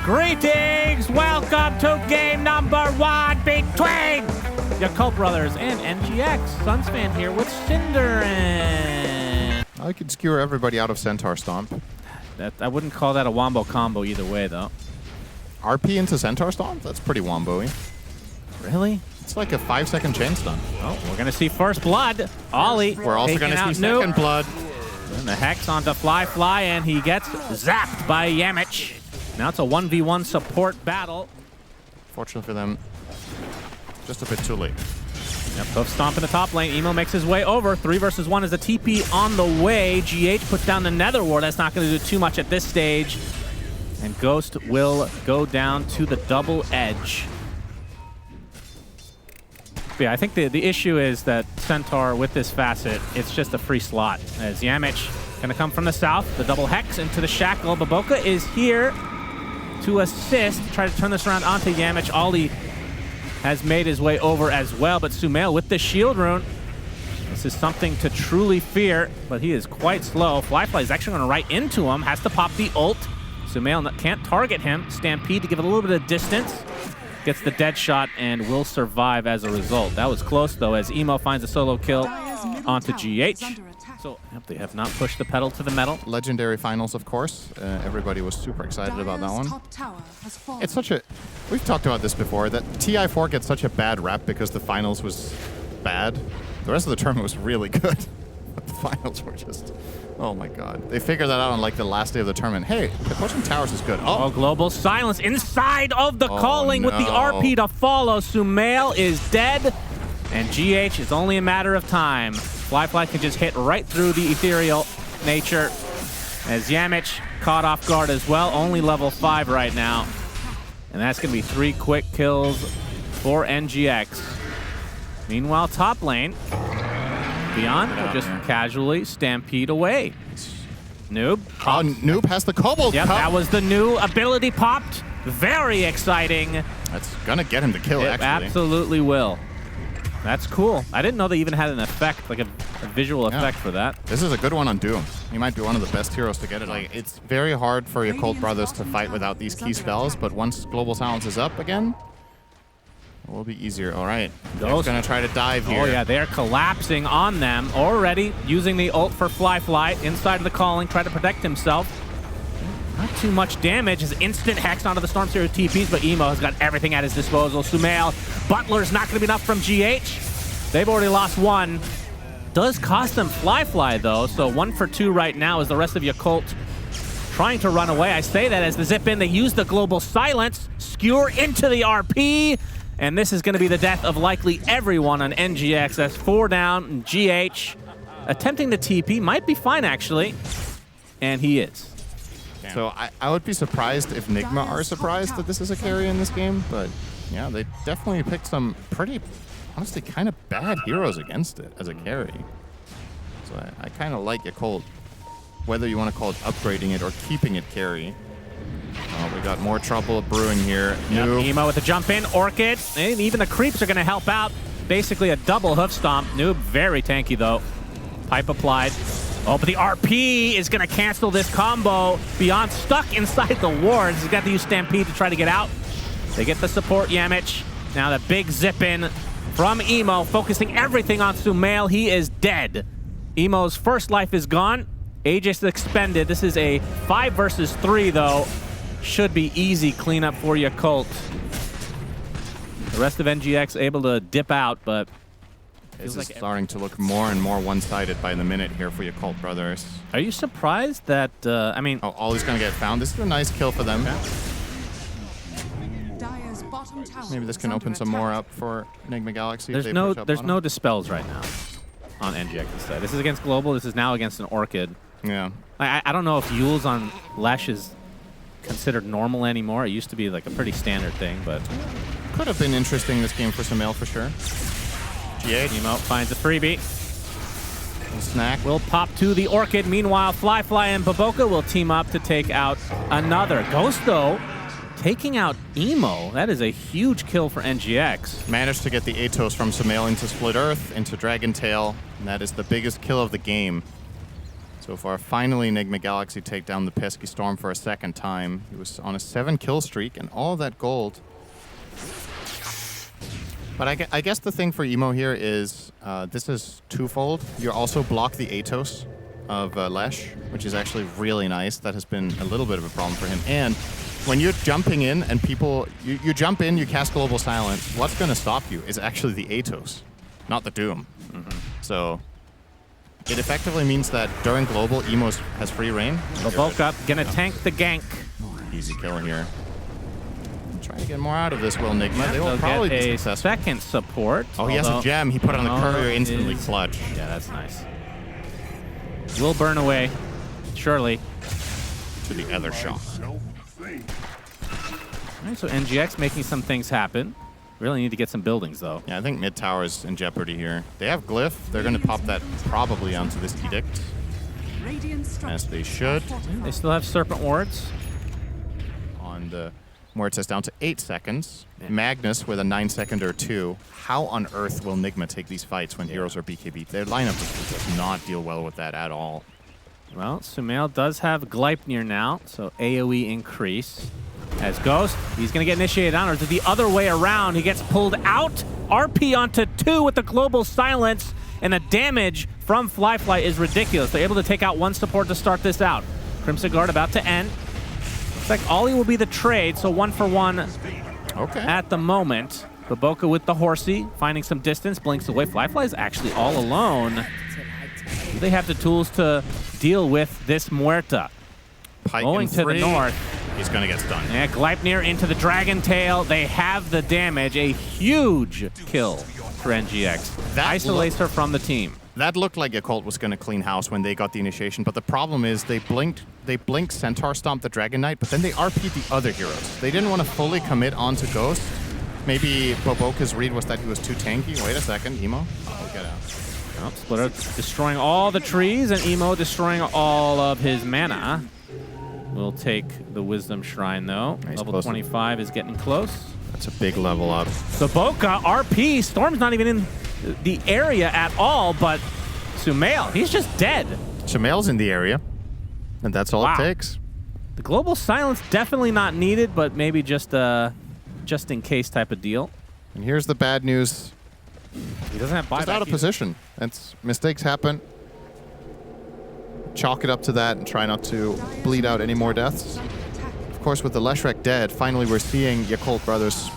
Greetings! Welcome to game number 1 between Yakult Brothers and NGX. SUNSfan here with SyndereN. I could skewer everybody out of Centaur Stomp. I wouldn't call that a wombo combo either way, though. RP into Centaur Stomp? That's pretty wombo-y. Really? It's like a 5-second chain stun. Oh, we're going to see first blood. Ollie. We're also going to see second blood. And the Hex onto Fly, and he gets zapped by Yamich. Now it's a 1v1 support battle. Fortunately for them, just a bit too late. Yep, hoof stomp in the top lane. Emo makes his way over. 3 versus 1 is a TP on the way. GH puts down the Nether Ward. That's not going to do too much at this stage. And Ghost will go down to the double edge. But yeah, I think the issue is that Centaur, with this facet, it's just a free slot. As Yamich going to come from the south, the double Hex into the Shackle. Baboka is here to assist, try to turn this around onto Yamich. Ollie has made his way over as well, but Sumail with the shield rune. This is something to truly fear, but he is quite slow. Flyfly is actually going to right into him, has to pop the ult. Sumail can't target him. Stampede to give it a little bit of distance. Gets the dead shot and will survive as a result. That was close, though, as Emo finds a solo kill onto GH. So yep, they have not pushed the pedal to the metal. Legendary finals, of course. Everybody was super excited about that one. It's such a... We've talked about this before, that TI4 gets such a bad rap because the finals was bad. The rest of the tournament was really good. But the finals were just... Oh my god. They figured that out on like the last day of the tournament. Hey, pushing towers is good. Oh, global silence inside of the calling with the RP to follow. Sumail is dead, and GH is only a matter of time. Flyfly can just hit right through the ethereal nature, as Yamich caught off guard as well. Only level 5 right now. And that's going to be 3 quick kills for NGX. Meanwhile, top lane, Beyond will just casually stampede away. Noob. Oh, Noob has the Kobold Yep, Cup. that was the new ability popped. Very exciting. That's going to get him to kill, It actually. absolutely will. That's cool. I didn't know they even had an effect, like a visual effect for that. This is a good one on Doom. He might be one of the best heroes to get it. Like, it's very hard for Yakult Brothers to fight without these key spells, but once Global Silence is up again, it will be easier. All right. Ghost going to try to dive here. Oh, yeah. They're collapsing on them already, using the ult for Flyfly inside of the calling, try to protect himself. Not too much damage. His instant Hex onto the Storm Series TPs, but Emo has got everything at his disposal. Sumail, Butler's not going to be enough from GH. They've already lost 1. Does cost them Flyfly, though, so 1 for 2 right now is the rest of Yakult trying to run away. I say that as the zip in, they use the global silence, skewer into the RP, and this is going to be the death of likely everyone on NGX. That's 4 down. GH attempting the TP might be fine, actually, and he is. So I would be surprised if NIGMA are surprised that this is a carry in this game, but yeah, they definitely picked some pretty, honestly, kind of bad heroes against it as a carry. So I kind of like Yakult, whether you want to call it upgrading it or keeping it carry. We got more trouble brewing here. Yep, Emo with a jump in, Orchid, and even the creeps are going to help out. Basically a double hoof stomp. Noob very tanky though. Pipe applied. Oh, but the RP is going to cancel this combo. Beyond stuck inside the wards. He's got to use Stampede to try to get out. They get the support Yamich. Now the big zip in from Emo, focusing everything on Sumail. He is dead. Emo's first life is gone. Aegis expended. This is a 5 versus 3 though. Should be easy cleanup for Yakult. The rest of NGX able to dip out, but this is starting to look more and more one-sided by the minute here for Yakult Brothers. Are you surprised that, I mean... Oh, Ollie's going to get found. This is a nice kill for them. Okay. Maybe this can open some more up for Enigma Galaxy. There's no dispels right now on NGX instead. This is against Global. This is now against an Orchid. Yeah. I don't know if Yules on Lesh is considered normal anymore. It used to be like a pretty standard thing, but... Could have been interesting this game for Sumail for sure. GH. Emo finds a freebie. Snack will pop to the Orchid. Meanwhile, Flyfly and Baboka will team up to take out another. Ghost, though, taking out Emo. That is a huge kill for NGX. Managed to get the Atos from Sumail into Split Earth, into Dragon Tail, and that is the biggest kill of the game. So far, finally, Enigma Galaxy take down the pesky Storm for a second time. He was on a 7-kill streak and all that gold. But I guess the thing for Emo here is this is twofold. You also block the Atos of Lesh, which is actually really nice. That has been a little bit of a problem for him. And when you're jumping in and people, you jump in, you cast Global Silence, what's going to stop you is actually the Atos, not the Doom. So it effectively means that during Global, Emo has free reign. Baboka gonna tank the gank. Easy kill here. Try to get more out of this, will Nigma. They will They'll probably get be a successful. second support. Oh, he has a gem. He put on the courier instantly clutch. Yeah, that's nice. Will burn away, surely. To the other shot. All right, so NGX making some things happen. Really need to get some buildings, though. Yeah, I think mid tower is in jeopardy here. They have Glyph. They're going to pop that probably onto this Edict. As they should. They still have Serpent Wards. On the Muertes down to 8 seconds. Magnus with a 9-second or 2. How on earth will Nigma take these fights when heroes are BKB? Their lineup does not deal well with that at all. Well, Sumail does have Gleipnir now, so AoE increase. As Ghost, he's going to get initiated on, or is it the other way around? He gets pulled out. RP onto 2 with the Global Silence, and the damage from Fly is ridiculous. They're able to take out 1 support to start this out. Crimson Guard about to end. Looks like Ollie will be the trade, so 1 for 1 at the moment. Baboka with the Horsey, finding some distance, blinks away. Fly is actually all alone. Do they have the tools to deal with this Muerta? Pike Going to the north. He's going to get stunned. Yeah, Gleipnir into the Dragon Tail. They have the damage. A huge kill for NGX. That isolates her from the team. That looked like Yakult was going to clean house when they got the initiation, but the problem is they blinked Centaur Stomp the Dragon Knight, but then they RP'd the other heroes. They didn't want to fully commit onto Ghost. Maybe Baboka's read was that he was too tanky. Wait a second, Emo. Oh, get out. Well, Splitter destroying all the trees, and Emo destroying all of his mana. We'll take the Wisdom Shrine, though. Nice. Level 25 is getting close. That's a big level up. Baboka, RP. Storm's not even in the area at all, but Sumail, he's just dead. Sumail's in the area, and that's all it takes. The Global Silence definitely not needed, but maybe just in case type of deal. And here's the bad news. He doesn't have buyback. He's out of position. Mistakes happen. Chalk it up to that and try not to bleed out any more deaths. Of course, with the Leshrac dead, finally we're seeing Yakult brothers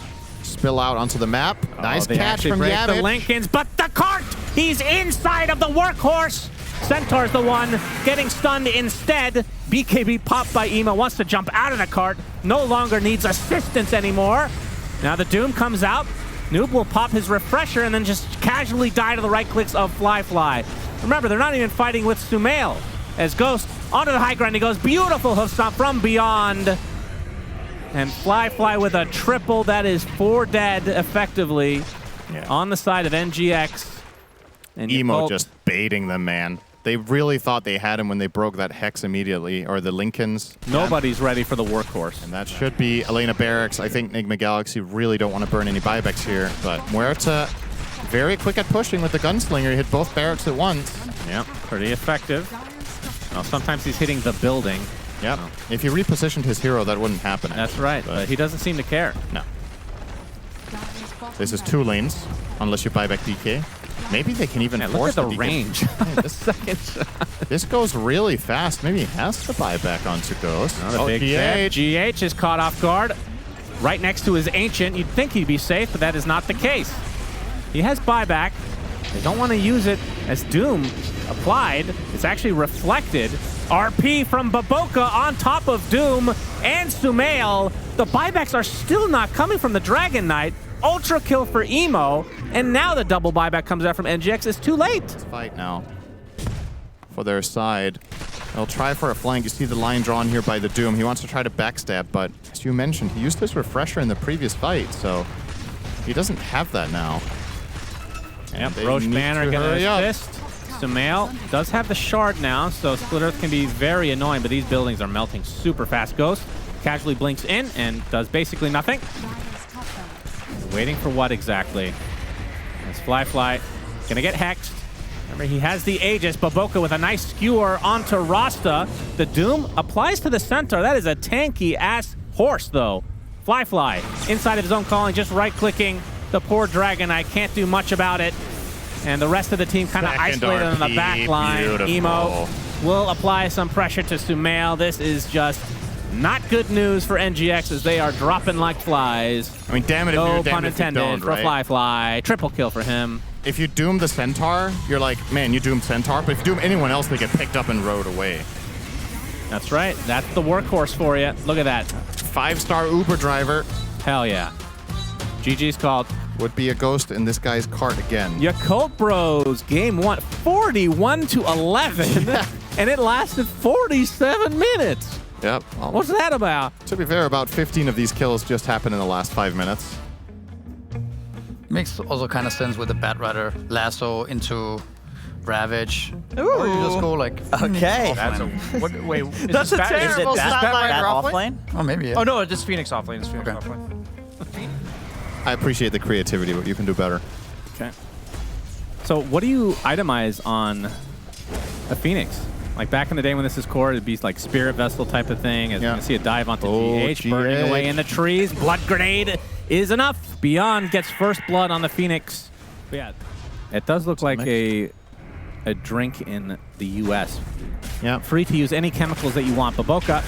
spill out onto the map. Nice catch from Yakult. The Lincolns, but the cart! He's inside of the workhorse! Centaur's the one getting stunned instead. BKB popped by Emo, wants to jump out of the cart, no longer needs assistance anymore. Now the Doom comes out. Noob will pop his refresher and then just casually die to the right clicks of Fly. Remember, they're not even fighting with Sumail. As Ghost onto the high ground, he goes, beautiful hoof stomp from beyond. And Fly with a triple, that is 4 dead effectively on the side of NGX. And Emo just baiting them, man. They really thought they had him when they broke that Hex immediately, or the Lincolns. Nobody's ready for the workhorse. And that should be Elena Barracks. I think Enigma Galaxy really don't want to burn any buybacks here, but Muerta very quick at pushing with the Gunslinger. He hit both barracks at once. Yep, pretty effective. Well, sometimes he's hitting the building. Yep. If he repositioned his hero, that wouldn't happen. That's right, but he doesn't seem to care. No. This is 2 lanes, unless you buy back DK. Maybe they can even force look at the range. The second shot. This goes really fast. Maybe he has to buy back onto Ghost. Big GH is caught off guard. Right next to his Ancient. You'd think he'd be safe, but that is not the case. He has buyback. They don't want to use it as Doom applied. It's actually reflected. RP from Baboka on top of Doom and Sumail. The buybacks are still not coming from the Dragon Knight. Ultra kill for Emo, and now the double buyback comes out from NGX. It's too late. Let's fight now for their side. They'll try for a flank. You see the line drawn here by the Doom. He wants to try to backstab, but as you mentioned, he used his refresher in the previous fight, so he doesn't have that now. Yep, Roche Banner gonna assist. Sumail does have the shard now, so Split Earth can be very annoying, but these buildings are melting super fast. Ghost casually blinks in and does basically nothing. Waiting for what exactly? As Fly gonna get hexed. Remember, he has the Aegis. Baboka with a nice skewer onto Rasta. The Doom applies to the center. That is a tanky-ass horse, though. Fly inside of his own calling, just right-clicking the poor Dragon Knight. Can't do much about it. And the rest of the team kind of isolated on the back line. Beautiful. Emo will apply some pressure to Sumail. This is just not good news for NGX as they are dropping like flies. I mean, damn it if no you're pun damned if you intended don't, for right? Fly. Triple kill for him. If you doom the Centaur, you're like, man, you doomed Centaur. But if you doom anyone else, they get picked up and rode away. That's right. That's the workhorse for you. Look at that. 5-star Uber driver. Hell yeah. GG's called. Would be a ghost in this guy's cart again. Yakult Bros, game 1, 41-11, and it lasted 47 minutes. Yep. What's that about? To be fair, about 15 of these kills just happened in the last 5 minutes. Makes also kind of sense with the Batrider lasso into Ravage. Ooh. Or you just go like. Okay. That's a, what, wait, is That's this a bad? terrible Is this stat bad line right off off lane. Oh, maybe. Yeah. Oh no, it's Phoenix off lane. It's Phoenix Okay. off lane. I appreciate the creativity, but you can do better. Okay. So what do you itemize on a Phoenix? Like back in the day when this is core, it'd be like Spirit Vessel type of thing. As you can see a dive onto GH, burning away in the trees. Blood Grenade is enough. Beyond gets first blood on the Phoenix. But yeah, it does look like a drink in the US. Yeah. Free to use any chemicals that you want. Baboka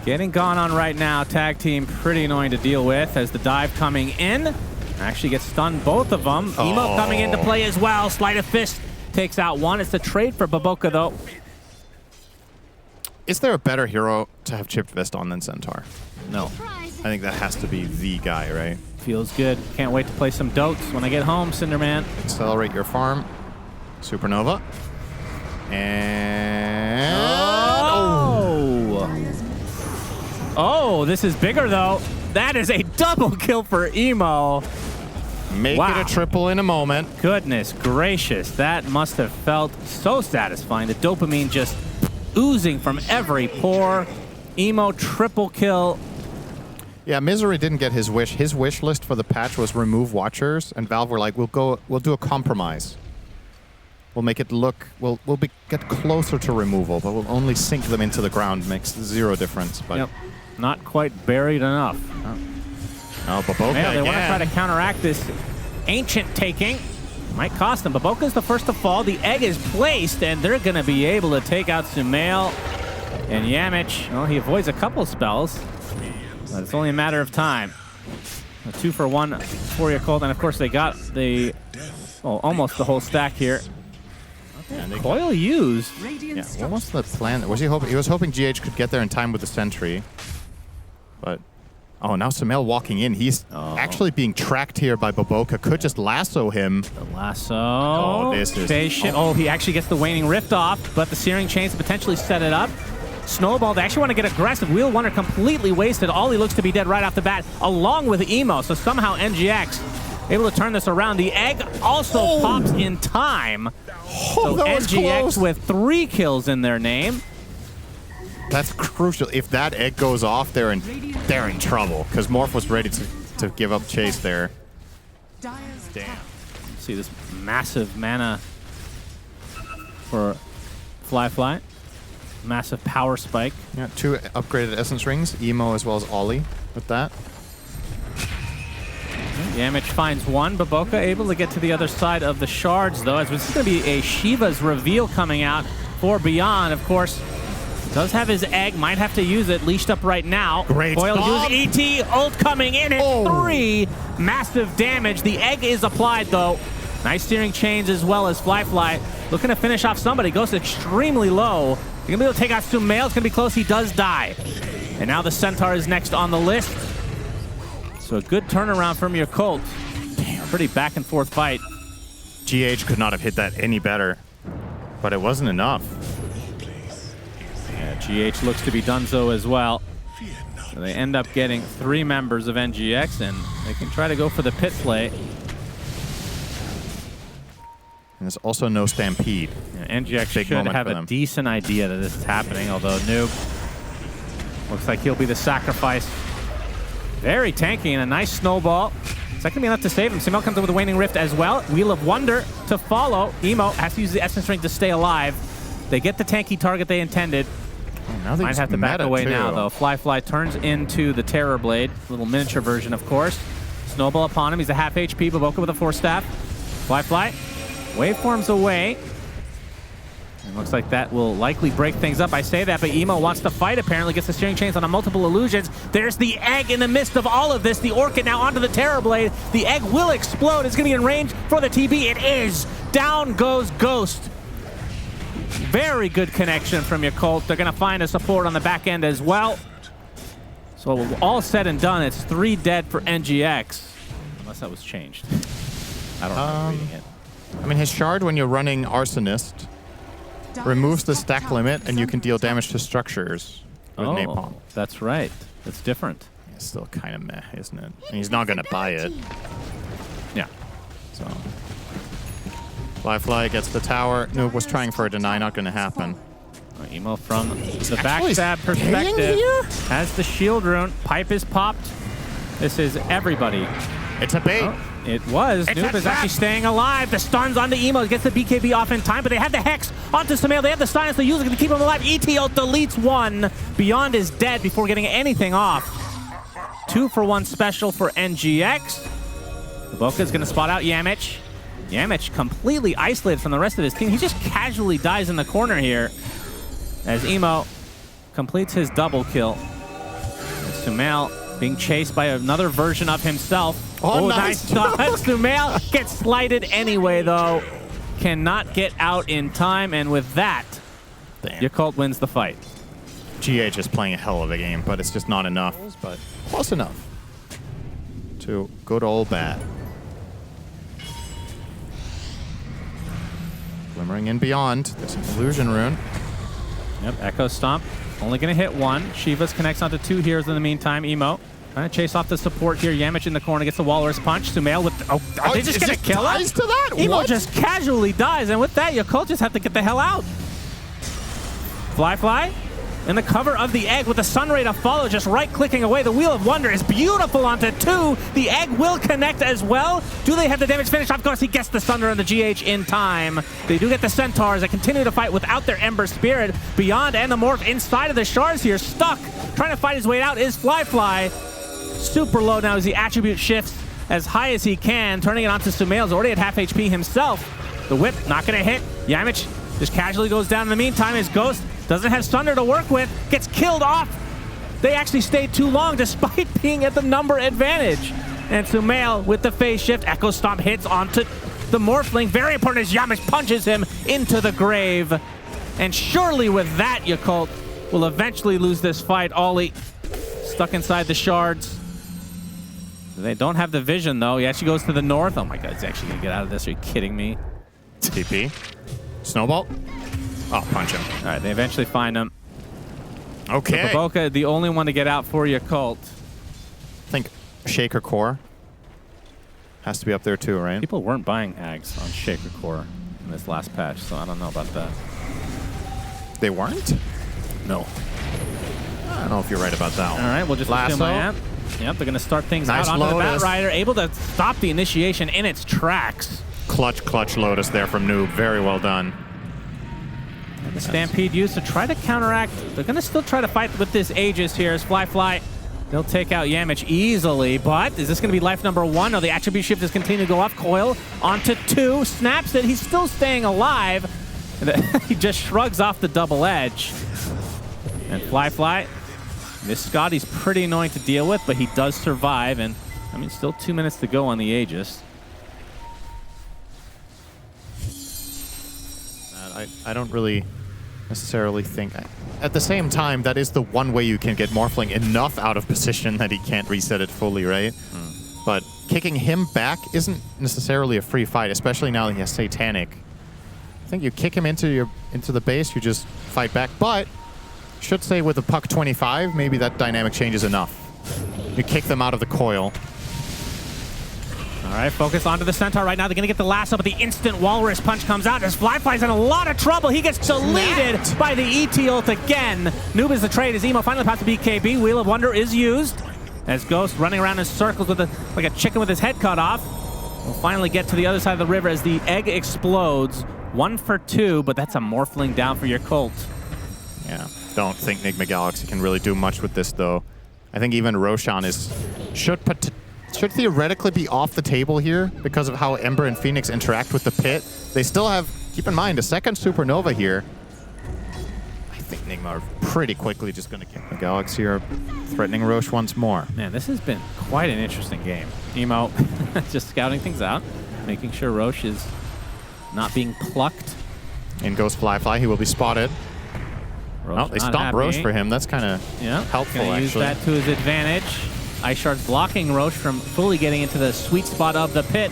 getting gone on right now. Tag team pretty annoying to deal with as the dive coming in. Actually gets stunned both of them. Emo coming into play as well. Sleight of Fist takes out one. It's the trade for Baboka though. Is there a better hero to have chipped vest on than Centaur? No. I think that has to be the guy, right? Feels good. Can't wait to play some Dotes when I get home, SyndereN. Accelerate your farm. Supernova. And... Oh, this is bigger though. That is a double kill for Emo. Make it a triple in a moment. Goodness gracious. That must have felt so satisfying. The dopamine just oozing from every pore. Emo triple kill. Yeah, Misery didn't get his wish. His wish list for the patch was remove Watchers, and Valve were like, we'll do a compromise. We'll make it look, we'll get closer to removal, but we'll only sink them into the ground. Makes zero difference. But Yep. Not quite buried enough. Oh, Baboka Man, they want to again. try to counteract this ancient taking. Might cost them. Baboka's the first to fall. The egg is placed, and they're going to be able to take out Sumail. And Yamich, well, he avoids a couple spells, but it's only a matter of time. A 2-for-1 for Yakult, and of course they got the, almost the whole stack here. Coil used. Yeah, what was the plan? Was he hoping? He was hoping GH could get there in time with the sentry, but now Sumail walking in. He's actually being tracked here by Baboka. Could just lasso him. The lasso. Oh, this is. Spaceship. Oh, he actually gets the Waning Rift off, but the Searing Chains potentially set it up. Snowball, they actually want to get aggressive. Wheel Wonder completely wasted. Ollie looks to be dead right off the bat, along with Emo. So somehow NGX able to turn this around. The egg also pops in time. So NGX with 3 kills in their name. That's crucial. If that egg goes off, they're in trouble because Morph was ready to give up chase there. Damn. See this massive mana for Fly. Massive power spike. Yeah, 2 upgraded Essence Rings, Emo as well as Ollie with that. Yamich finds one. Baboka able to get to the other side of the shards, though, as this is going to be a Shiva's reveal coming out for Beyond. Of course, does have his egg, might have to use it, leashed up right now. Great Coil stop. use ET, ult coming in at 3. Massive damage. The egg is applied, though. Nice Steering Chains as well as Fly. Looking to finish off somebody. Goes extremely low. You're going to be able to take out Sumail. It's going to be close. He does die. And now the Centaur is next on the list. So a good turnaround from Yakult. Damn, pretty back and forth fight. GH could not have hit that any better, but it wasn't enough. Yeah, GH looks to be donezo as well. So they end up getting 3 members of NGX, and they can try to go for the pit play. And there's also no Stampede. Yeah, NGX Big should moment have for a them. decent idea that this is happening, although Noob looks like he'll be the sacrifice. Very tanky and a nice snowball. Is that going to be enough to save him? Sumail comes in with a Waning Rift as well. Wheel of Wonder to follow. Emo has to use the Essence Ring to stay alive. They get the tanky target they intended. Now they Might have to back away now, though. Fly turns into the Terror Blade. Little miniature version, of course. Snowball upon him. He's a half HP. Baboka with a Force Staff. Fly. Waveforms away. And looks like that will likely break things up. I say that, but Emo wants to fight, apparently. Gets the steering chains on a multiple illusions. There's the egg in the midst of all of this. The Orchid now onto the Terror Blade. The egg will explode. It's going to be in range for the TB. It is. Down goes Ghost. Very good connection from Yakult. They're going to find a support on the back end as well. So all said and done, it's 3 dead for NGX. Unless that was changed. I don't know reading it. I mean, his shard, when you're running Arsonist, removes the stack limit, and you can deal damage to structures with Napalm. That's right. That's different. It's still kind of meh, isn't it? And he's not going to buy it. Yeah. So, Fly gets the tower. Noob was trying for a deny, not going to happen. Emo from the backstab perspective has the shield rune. Pipe is popped. This is everybody. It's a bait. Oh, it was. Noob is actually staying alive. The stuns onto Emo. Gets the BKB off in time, but they had the Hex onto Sumail. They have the silence. They use it to keep him alive. ETL deletes one. Beyond is dead before getting anything off. 2-for-1 special for NGX. Baboka is going to spot out Yamich. Yamich completely isolated from the rest of his team. He just casually dies in the corner here as Emo completes his double kill. And Sumail being chased by another version of himself. Oh, nice dodge. Sumail gets slighted anyway, though. Cannot get out in time, and with that, Yakult wins the fight. GH is playing a hell of a game, but it's just not enough. But close enough to good old bad. Glimmering in beyond. There's an illusion rune. Yep, Echo Stomp. Only going to hit one. Shivas connects onto 2 heroes in the meantime. Emo trying to chase off the support here. Yamich in the corner gets the Walrus Punch. Sumail with... are they just going to kill him? To that? Emo just casually dies, and with that, Yakult just have to get the hell out. Fly. In the cover of the egg with the Sunray to follow, just right-clicking away. The Wheel of Wonder is beautiful onto 2. The egg will connect as well. Do they have the damage finish? Of course, he gets the Thunder and the GH in time. They do get the Centaurs that continue to fight without their Ember Spirit. Beyond and the Morph inside of the shards here, stuck. Trying to fight his way out is Fly. Super low now as the attribute shifts as high as he can, turning it onto Sumail. He's already at half HP himself. The whip not going to hit. Yamich just casually goes down in the meantime. His Ghost doesn't have Thunder to work with. Gets killed off. They actually stayed too long despite being at the number advantage. And Sumail with the phase shift. Echo Stomp hits onto the Morphling. Very important as Yamich punches him into the grave. And surely with that, Yakult will eventually lose this fight. Ollie stuck inside the shards. They don't have the vision, though. He actually goes to the north. Oh my god, he's actually going to get out of this. Are you kidding me? TP. Snowball. Oh, punch him. All right, they eventually find him. Okay. So Baboka, the only one to get out for Yakult. I think Shaker Core has to be up there too, right? People weren't buying Ags on Shaker Core in this last patch, so I don't know about that. They weren't? No. I don't know if you're right about that one. All right, we'll just assume I am. Yep, they're going to start things out onto the Bat Rider, able to stop the initiation in its tracks. Clutch Lotus there from Noob. Very well done. And the Stampede used to try to counteract. They're going to still try to fight with this Aegis here as Fly. They'll take out Yamich easily, but is this going to be life number 1? No, the attribute shift is continuing to go off. Coil onto 2, snaps it. He's still staying alive. He just shrugs off the double edge. And Fly. This Scotty's pretty annoying to deal with, but he does survive. And I mean, still 2 minutes to go on the Aegis. I don't really necessarily think... At the same time, that is the one way you can get Morphling enough out of position that he can't reset it fully, right? But kicking him back isn't necessarily a free fight, especially now that he has Satanic. I think you kick him into the base, you just fight back. But should say with the puck 25, maybe that dynamic changes enough. You kick them out of the coil. All right, focus onto the Centaur right now. They're going to get the lasso, but the instant Walrus Punch comes out as Fly's in a lot of trouble. He gets deleted by the ET ult again. Noob is the trade as Emo finally pops the BKB. Wheel of Wonder is used as Ghost running around in circles with like a chicken with his head cut off. We'll finally get to the other side of the river as the egg explodes. 1 for 2, but that's a Morphling down for Yakult. Yeah, don't think NIGMA Galaxy can really do much with this, though. I think even Roshan should theoretically be off the table here because of how Ember and Phoenix interact with the pit. They still have, keep in mind, a second Supernova here. I think NIGMA are pretty quickly just going to kick the Galaxy are threatening Roche once more. Man, this has been quite an interesting game. Emo just scouting things out, making sure Roche is not being plucked. In goes Fly. He will be spotted. Roche Oh, they stopped Roche for him. That's kind of helpful, gonna actually. Use that to his advantage. Ice Shard's blocking Roche from fully getting into the sweet spot of the pit.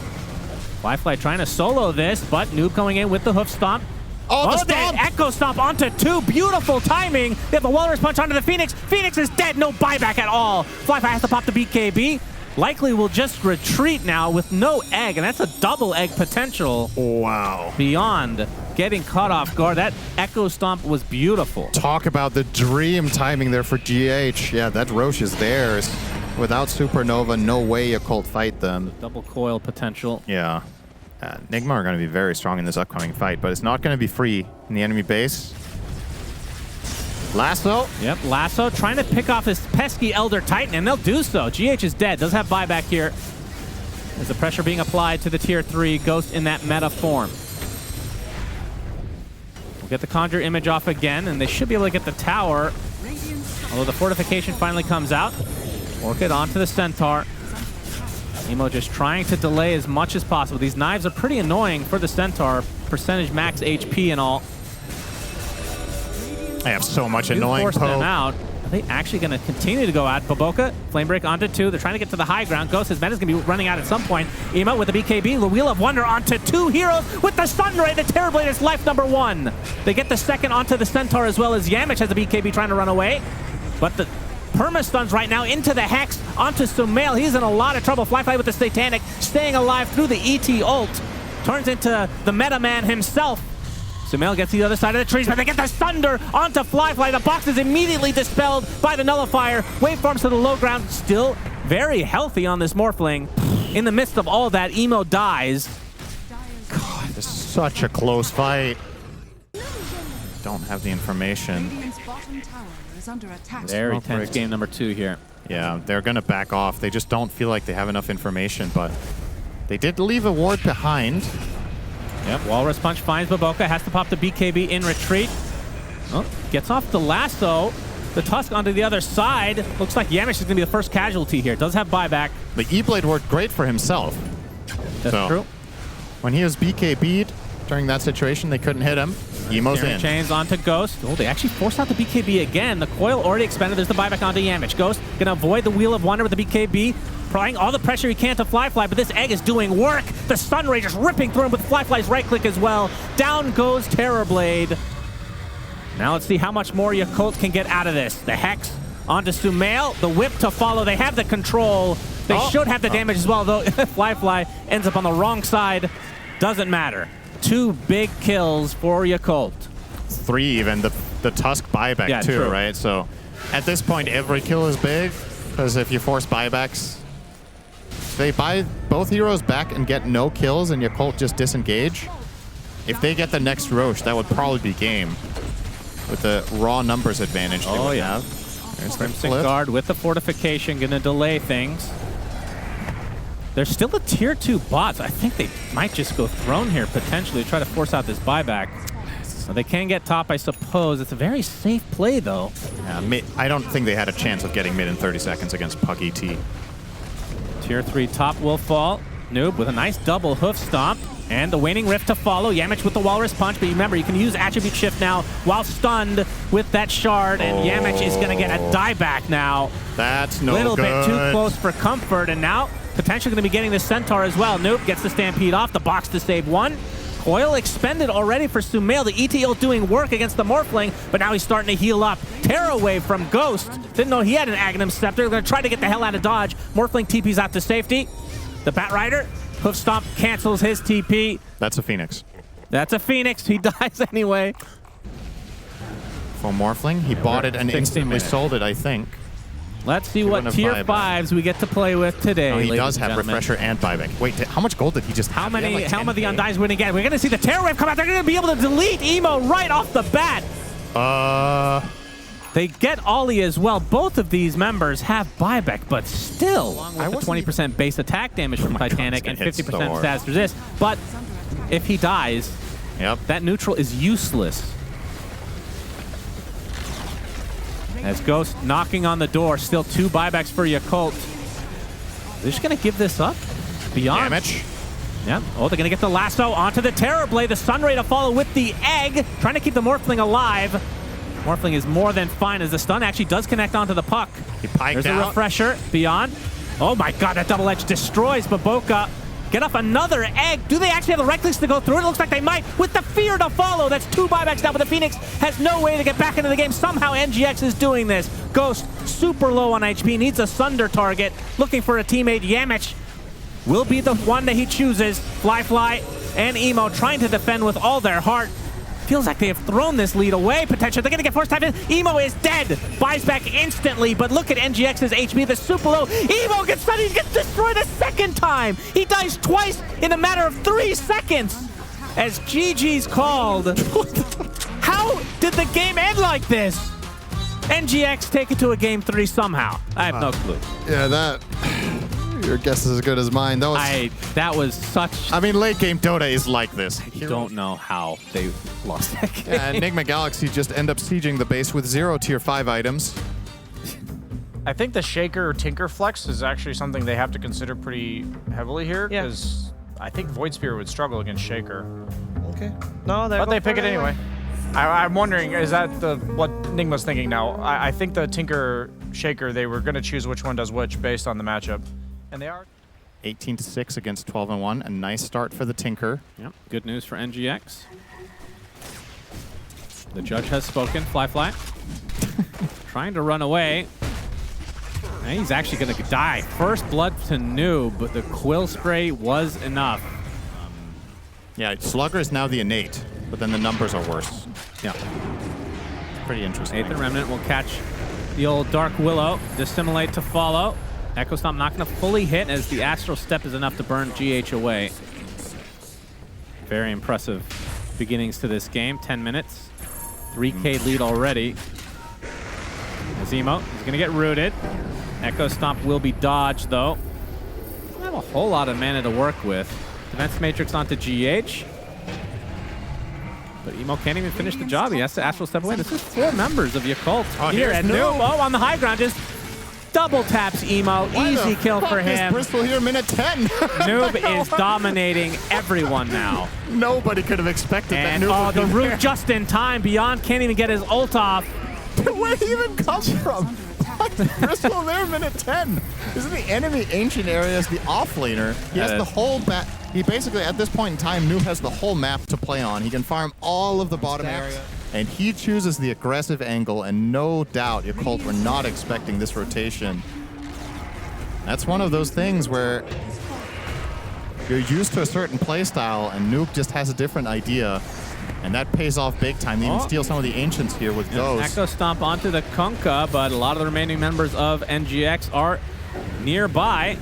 Fly trying to solo this, but Noob going in with the hoof stomp. Oh, the stomp! Echo stomp onto 2. Beautiful timing. They have the Walrus punch onto the Phoenix. Phoenix is dead. No buyback at all. Fly has to pop the BKB. Likely will just retreat now with no egg, and that's a double egg potential. Wow. Beyond getting caught off guard. That Echo Stomp was beautiful. Talk about the dream timing there for GH. Yeah, that Roche is theirs. Without Supernova, no way Yakult fight them. Double coil potential. Yeah. NIGMA are going to be very strong in this upcoming fight, but it's not going to be free in the enemy base. Lasso. Yep, Lasso trying to pick off this pesky Elder Titan, and they'll do so. GH is dead. Does have buyback here. There's the pressure being applied to the tier 3 Ghost in that meta form. We'll get the Conjure image off again, and they should be able to get the tower. Although the fortification finally comes out. Orchid onto the Centaur. Emo just trying to delay as much as possible. These knives are pretty annoying for the Centaur. Percentage max HP and all. I have so much annoying force poke. them out. Are they actually going to continue to go at Baboka? Flame Break onto 2. They're trying to get to the high ground. Ghost, his meta's going to be running out at some point. Emo with the BKB. The Wheel of Wonder onto 2 heroes with the Sunray. The Terrorblade is life number 1. They get the second onto the Centaur as well as Yamich has the BKB trying to run away. But the perma-stuns right now into the Hex onto Sumail. He's in a lot of trouble. Fly with the Satanic staying alive through the ET ult. Turns into the Meta Man himself. Sumail gets to the other side of the trees, but they get the Thunder onto Fly. The box is immediately dispelled by the Nullifier. Waveforms to the low ground, still very healthy on this Morphling. In the midst of all that, Emo dies. God, this is such a close fight. Don't have the information. Very tense game number 2 here. Yeah, they're going to back off. They just don't feel like they have enough information, but they did leave a ward behind. Yep, Walrus Punch finds Baboka, has to pop the BKB in retreat. Oh, gets off the Lasso. The Tusk onto the other side. Looks like Yamish is going to be the first casualty here. Does have buyback. The E-Blade worked great for himself. That's true. When he was BKB'd during that situation, they couldn't hit him. Emo's in. Chains onto Ghost. Oh, they actually forced out the BKB again. The coil already expended. There's the buyback onto Yamich. Ghost going to avoid the Wheel of Wonder with the BKB. Applying all the pressure he can to Fly, but this egg is doing work. The Sunray just ripping through him with Fly's right click as well. Down goes Terrorblade. Now let's see how much more Yakult can get out of this. The Hex onto Sumail. The whip to follow. They have the control. They should have the damage as well, though. Fly ends up on the wrong side. Doesn't matter. 2 big kills for Yakult. 3 even. The Tusk buyback too, true. right? So at this point, every kill is big because if you force buybacks, they buy both heroes back and get no kills and Yakult just disengage. If they get the next Roche, that would probably be game with the raw numbers advantage they would have. There's the Crimson flip. Guard with the fortification, going to delay things. There's still a tier 2 bots. I think they might just go Throne here, potentially, try to force out this buyback. So they can get top, I suppose. It's a very safe play, though. Yeah, I don't think they had a chance of getting mid in 30 seconds against Puck ET. Tier 3 top will fall. Noob with a nice double hoof stomp. And the Waning Rift to follow. Yamich with the Walrus Punch. But remember, you can use Attribute Shift now while stunned with that shard. And Yamich is going to get a dieback now. That's no Little good. bit too close for comfort. And now potentially going to be getting the Centaur as well. Noob gets the Stampede off. The box to save 1. Coil expended already for Sumail. The ETL doing work against the Morphling, but now he's starting to heal up. Terror Wave from Ghost. Didn't know he had an Aghanim Scepter. They're going to try to get the hell out of dodge. Morphling TP's out to safety. The Bat Rider, Hoof Stomp cancels his TP. That's a Phoenix. That's a Phoenix. He dies anyway. For Morphling, he bought it and 60 instantly minutes. sold it, I think. Let's see what of tier buyback. 5s we get to play with today. Oh, he ladies does and have gentlemen. refresher and buyback. Wait, how much gold did he just How have? He many? had like How many 10K. Undyes win again? We're gonna see the Terror Wave come out. They're gonna be able to delete Emo right off the bat. They get Ollie as well. Both of these members have buyback, but still, along with the 20% base attack damage from Titanic God, and it's 50% gonna hit so status resist. But if he dies, Yep. that neutral is useless. As Ghost knocking on the door, still 2 buybacks for Yakult. They're just gonna give this up. Beyond. Damage. Yeah. Oh, they're going to get the lasso onto the Terror Blade. The Sunray to follow with the egg. Trying to keep the Morphling alive. Morphling is more than fine as the stun actually does connect onto the puck. He piked There's a out. refresher. Beyond. Oh my god, that double edge destroys Baboka. Get off another egg. Do they actually have the right clicks to go through it? It looks like they might. With the fear to follow. That's 2 buybacks now, but the Phoenix has no way to get back into the game. Somehow NGX is doing this. Ghost, super low on HP, needs a Sunder target. Looking for a teammate. Yamich will be the one that he chooses. Fly and Emo trying to defend with all their heart. Feels like they have thrown this lead away, potentially. They're going to get force type in. Emo is dead. Buys back instantly, but look at NGX's HP. The super low. Emo gets stunned. He gets destroyed a second time. He dies twice in a matter of 3 seconds. As GG's called. How did the game end like this? NGX take it to a game 3 somehow. I have no clue. Yeah, that. Your guess is as good as mine. That was such. I mean, late game Dota is like this. I don't know how they lost that game. Yeah, Enigma Galaxy just end up sieging the base with 0 tier 5 items. I think the Shaker or Tinker Flex is actually something they have to consider pretty heavily here, because I think Void Spear would struggle against Shaker. Okay. No, But they pick it anyway. I'm wondering, is that what Nigma's thinking now? I think the Tinker Shaker, they were going to choose which one does which based on the matchup. And they are 18-6 against 12-1. A nice start for the Tinker. Yep. Good news for NGX. The judge has spoken. Fly. Trying to run away. And he's actually going to die. First blood to Noob, but the Quill Spray was enough. Yeah, Slugger is now the innate, but then the numbers are worse. Yeah. Pretty interesting. 8th and Remnant will catch the old Dark Willow. Dissimulate to follow. Echo Stomp not going to fully hit as the Astral Step is enough to burn GH away. Very impressive beginnings to this game. 10 minutes. 3K lead already. Azemo is going to get rooted. Echo Stomp will be dodged, though. Doesn't have a whole lot of mana to work with. Defense Matrix onto GH. But Emo can't even finish the job. He has to Astral Step away. This is 4 members of Yakult here. here's And Noob. Noob, on the high ground, just double taps Emo. Easy kill for him. Bristol here, minute 10. Noob is dominating everyone now. Nobody could have expected And that. Noob oh, would the be root there. just in time. Beyond can't even get his ult off. Where'd he even come from? Bristol there, minute 10. Isn't the enemy ancient areas the offlaner? He has the whole map. He basically, at this point in time, Noob has the whole map to play on. He can farm all of the bottom area. And he chooses the aggressive angle, and no doubt Yakult were not expecting this rotation. That's one of those things where you're used to a certain playstyle, and Noob just has a different idea. And that pays off big time. They even steal some of the ancients here with Ghost. Echo Stomp onto the Kunkka, but a lot of the remaining members of NGX are nearby.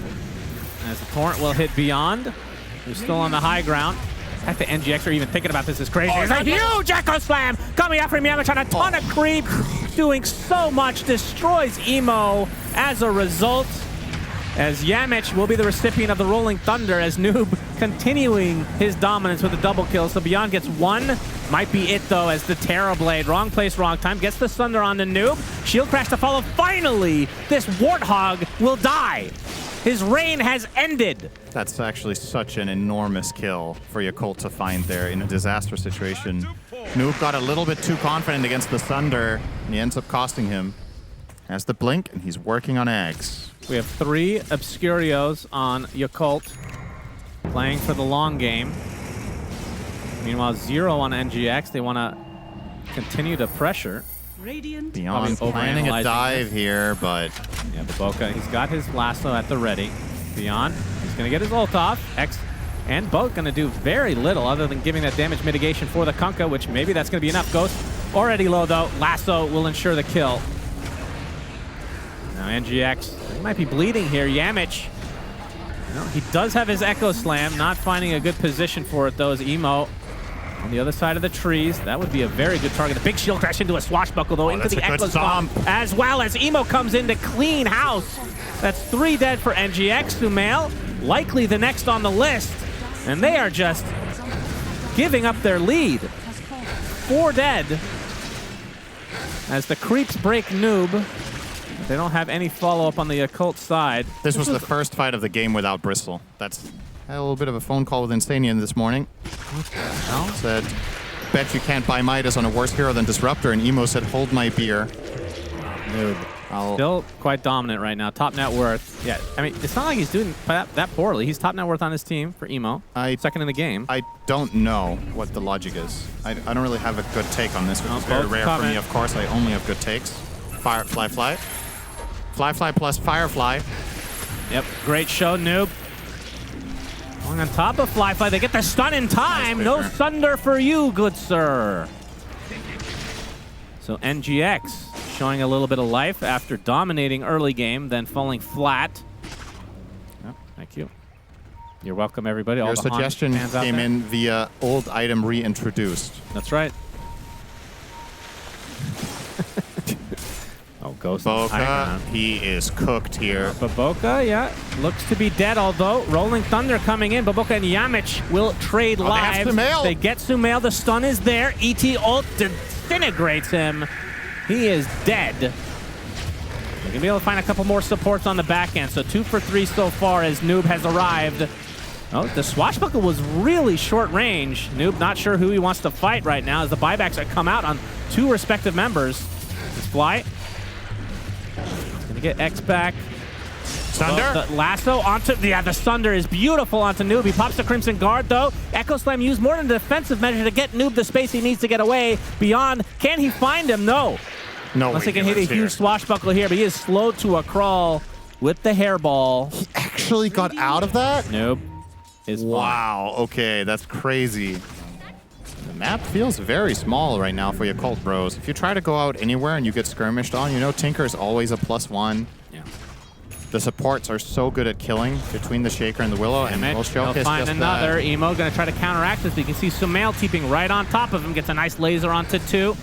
As the Torrent will hit Beyond, who's still on the high ground. The fact that NGX are even thinking about this is crazy. It's a huge Echo Slam coming out from Yamich on a ton of creep, doing so much, destroys Emo as a result. As Yamich will be the recipient of the Rolling Thunder as Noob continuing his dominance with a double kill. So Beyond gets 1. Might be it though as the Terror Blade, wrong place, wrong time, gets the Thunder on the Noob. Shield crash to follow. Finally, this Warthog will die. His reign has ended. That's actually such an enormous kill for Yakult to find there in a disaster situation. Noob got a little bit too confident against the Thunder, and he ends up costing him. Has the blink, and he's working on eggs. We have 3 Obscurios on Yakult, playing for the long game. Meanwhile, 0 on NGX. They want to continue to pressure. Beyond Probably planning a overanalyzing dive here, but Yeah, Baboka, he's got his lasso at the ready. Beyond, he's going to get his ult off. X and Boat going to do very little other than giving that damage mitigation for the Kunkka, which maybe that's going to be enough. Ghost already low, though. Lasso will ensure the kill. Now NGX, he might be bleeding here. Yamich, he does have his Echo Slam, not finding a good position for it though, is Emo. On the other side of the trees, that would be a very good target. The big shield crash into a swashbuckle though, into the Echo Stomp, as well as Emo comes in to clean house. That's 3 dead for NGX. Sumail, likely the next on the list, and they are just giving up their lead. 4 dead as the creeps break Noob. They don't have any follow-up on the Yakult side. This was the first fight of the game without Bristol. That's had a little bit of a phone call with Insanian this morning. Said, bet you can't buy Midas on a worse hero than Disruptor, and Emo said, hold my beer. Noob. Still quite dominant right now. Top net worth. Yeah, I mean, it's not like he's doing that poorly. He's top net worth on his team for Emo. Second in the game. I don't know what the logic is. I don't really have a good take on this, which is very rare for me, of course. I only have good takes. Firefly. Fly plus Firefly. Yep, great show, Noob. Going on top of Fly. They get the stun in time. Nice no Sunder for you, good sir. So NGX showing a little bit of life after dominating early game, then falling flat. Oh, thank you. You're welcome, everybody. Your suggestion came in via old item reintroduced. That's right. Oh, Ghost. Boca, he is cooked here. Baboka, yeah, looks to be dead, although Rolling Thunder coming in. Baboka and Yamich will trade lives. They get Sumail. The stun is there. ET ult disintegrates him. He is dead. They're going to be able to find a couple more supports on the back end. So 2 for 3 so far as Noob has arrived. Oh, the swashbuckle was really short range. Noob not sure who he wants to fight right now as the buybacks have come out on 2 respective members. This Fly. He's going to get X back. Sunder? The lasso onto, the Sunder is beautiful onto Noob. He pops the Crimson Guard though. Echo Slam used more than a defensive measure to get Noob the space he needs to get away. Beyond, can he find him? No. No, unless he can hit a huge swashbuckle here, but he is slowed to a crawl with the hairball. He actually got out of that? Nope. Wow, okay, that's crazy. The map feels very small right now for Yakult, bros. If you try to go out anywhere and you get skirmished on, you know Tinker is always a +1. Yeah. The supports are so good at killing between the Shaker and the Willow, and we'll showcase find another. Emo going to try to counteract this, but you can see Sumail teeping right on top of him. Gets a nice laser onto 2.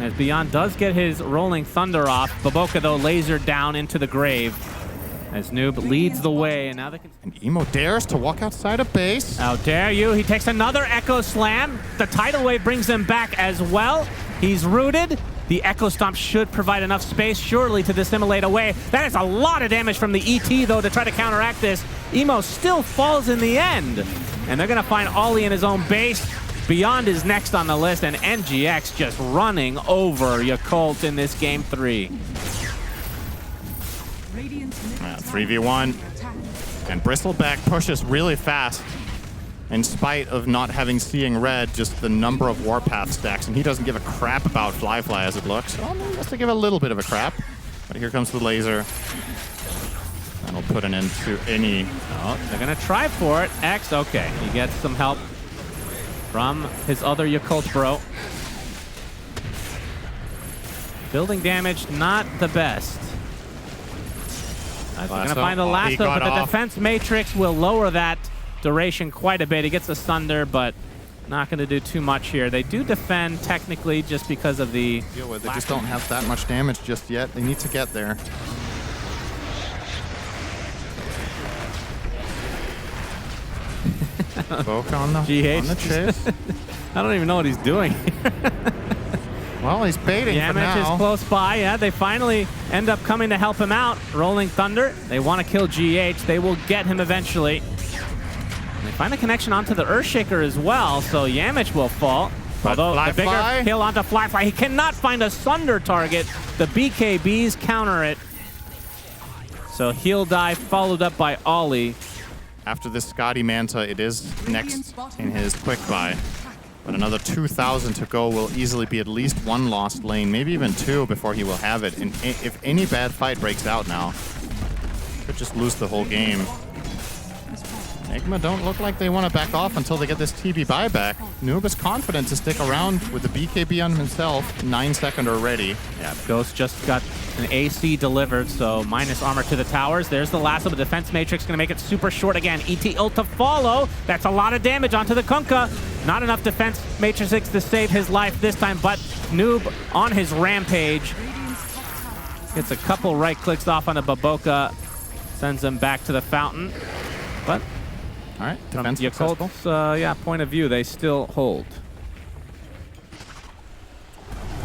As Beyond does get his Rolling Thunder off. Baboka, though, lasered down into the grave. As Noob leads the way, and now they can... And Emo dares to walk outside of base. How dare you. He takes another Echo Slam. The Tidal Wave brings him back as well. He's rooted. The Echo Stomp should provide enough space, surely, to dissimulate away. That is a lot of damage from the ET, though, to try to counteract this. Emo still falls in the end. And they're going to find Ollie in his own base. Beyond is next on the list, and NGX just running over Yakult in this game 3. 3v1. And Bristleback pushes really fast. In spite of not having Seeing Red, just the number of Warpath stacks, and he doesn't give a crap about Fly as it looks. Well, he has to give a little bit of a crap. But here comes the laser. That'll put an end to any... Oh, they're going to try for it. X, okay. He gets some help from his other Yakult bro. Building damage, not the best. They're going to find the lasso, but the defense matrix will lower that duration quite a bit. He gets a Sunder, but not going to do too much here. They do defend technically just because of the... They just don't have that much damage just yet. They need to get there. Both on the chase. I don't even know what he's doing. Well, he's baiting for now. Yamich is close by. Yeah, they finally end up coming to help him out. Rolling Thunder. They want to kill GH. They will get him eventually. They find a connection onto the Earthshaker as well, so Yamich will fall. But although the bigger kill onto Fly, he cannot find a Sunder target. The BKBs counter it. So he'll die, followed up by Ollie. After this Scotty Manta, it is next in his quick buy. But another 2,000 to go will easily be at least 1 lost lane, maybe even 2 before he will have it. And if any bad fight breaks out now, could just lose the whole game. NIGMA don't look like they want to back off until they get this TB buyback. Noob is confident to stick around with the BKB on himself. 9-second already. Yeah, Ghost just got an AC delivered, so minus armor to the towers. There's the lasso, the defense matrix going to make it super short again. ET ult to follow. That's a lot of damage onto the Kunkka. Not enough defense matrix to save his life this time, but Noob on his rampage. Gets a couple right clicks off on the Baboka. Sends him back to the fountain. But All right, from defense successful. Yakult's point of view, they still hold.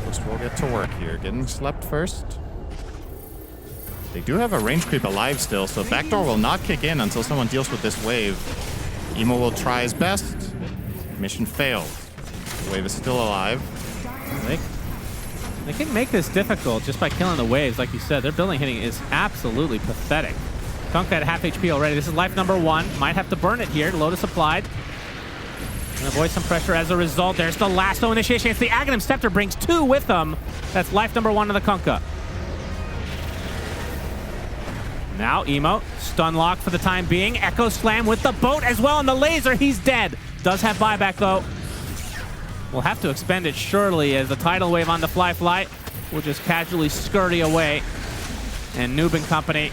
Ghost will get to work here. Getting slept first. They do have a range creep alive still, so backdoor will not kick in until someone deals with this wave. Emo will try his best. Mission failed. The wave is still alive. They can make this difficult just by killing the waves. Like you said, their building hitting is absolutely pathetic. Kunkka at half HP already. This is life number 1. Might have to burn it here. Lotus applied. And avoid some pressure as a result. There's the lasso initiation. It's the Aghanim Scepter, brings 2 with them. That's life number 1 of the Kunkka. Now Emo, stun lock for the time being. Echo Slam with the boat as well, and the laser, he's dead. Does have buyback though. We'll have to expend it surely as the tidal wave on the Fly will just casually scurry away. And Noob and company,